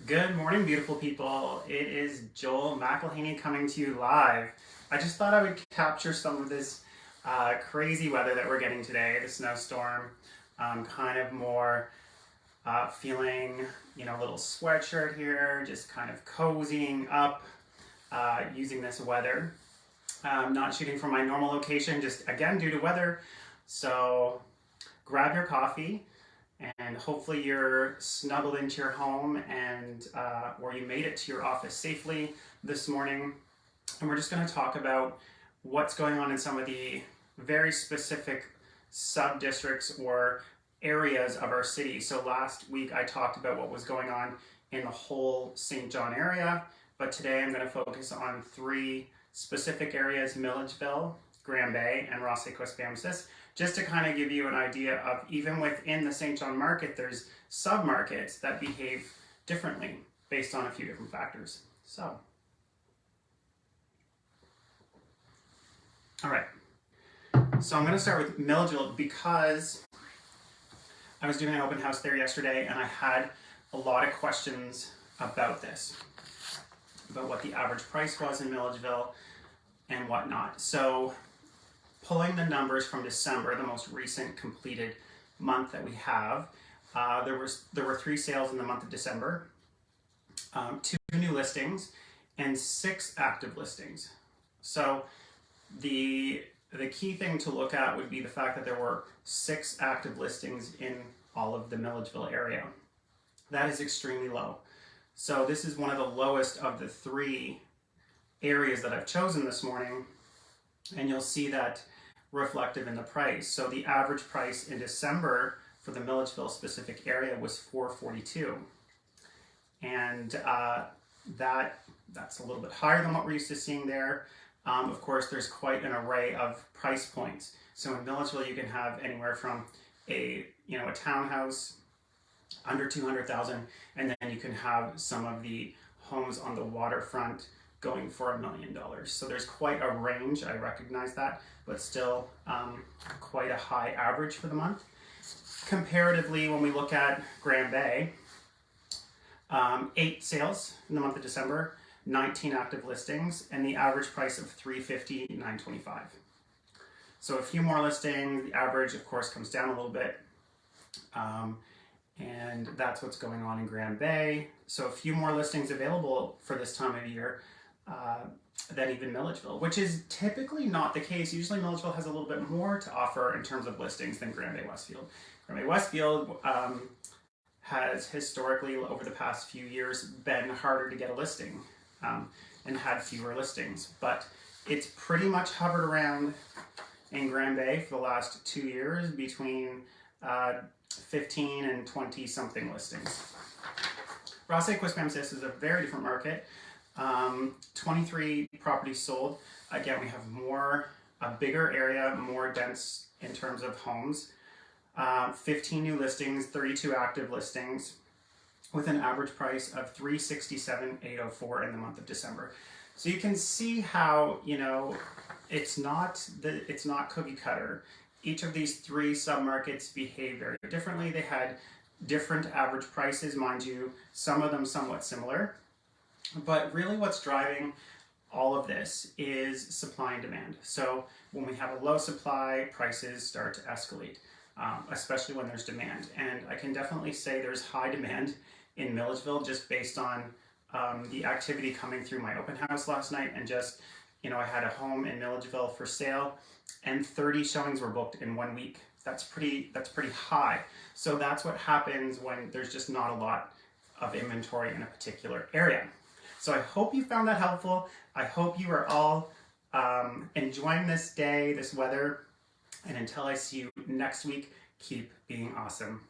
Good morning, beautiful people. It is Joel McElhaney coming to you live. I just thought I would capture some of this crazy weather that we're getting today, the snowstorm. Kind of more feeling, a little sweatshirt here, just kind of cozying up using this weather. Not shooting from my normal location, just again due to weather. So grab your coffee and hopefully you're snuggled into your home and or you made it to your office safely this morning. And we're just going to talk about what's going on in some of the very specific sub-districts or areas of our city. So last week I talked about what was going on in the whole St. John area, but today I'm going to focus on three specific areas: Millidgeville, Grand Bay, and Rothesay-Quispamsis, just to kind of give you an idea of, even within the St. John market, there's sub-markets that behave differently based on a few different factors. So, all right. So I'm going to start with Millidgeville because I was doing an open house there yesterday and I had a lot of questions about this, about what the average price was in Millidgeville and whatnot. So pulling the numbers from December, the most recent completed month that we have, there were 3 sales in the month of December, 2 new listings, and 6 active listings. So the key thing to look at would be the fact that there were 6 active listings in all of the Millidgeville area. That is extremely low. So this is one of the lowest of the 3 areas that I've chosen this morning, and you'll see that reflective in the price. So the average price in December for the Millidgeville specific area was $442, and that's a little bit higher than what we're used to seeing there. Of course, there's quite an array of price points. So in Millidgeville, you can have anywhere from a townhouse under $200,000, and then you can have some of the homes on the waterfront going for $1 million. So there's quite a range, I recognize that, but still quite a high average for the month. Comparatively, when we look at Grand Bay, 8 sales in the month of December, 19 active listings, and the average price of $350,925. So a few more listings, the average of course comes down a little bit, and that's what's going on in Grand Bay. So a few more listings available for this time of year than even Millidgeville, which is typically not the case. Usually Millidgeville has a little bit more to offer in terms of listings than Grand Bay-Westfield. Grand Bay-Westfield has historically, over the past few years, been harder to get a listing and had fewer listings, but it's pretty much hovered around in Grand Bay for the last 2 years between 15 and 20 something listings. Rothesay-Quispamsis is a very different market. 23 properties sold. Again, we have a bigger area, more dense in terms of homes. 15 new listings, 32 active listings, with an average price of $367,804 in the month of December. So you can see how, it's not cookie cutter. Each of these 3 submarkets behave very differently. They had different average prices, mind you, some of them somewhat similar. But really what's driving all of this is supply and demand. So when we have a low supply, prices start to escalate, especially when there's demand. And I can definitely say there's high demand in Millidgeville just based on the activity coming through my open house last night, and just, I had a home in Millidgeville for sale and 30 showings were booked in 1 week. That's pretty high. So that's what happens when there's just not a lot of inventory in a particular area. So I hope you found that helpful. I hope you are all enjoying this day, this weather, and until I see you next week, keep being awesome.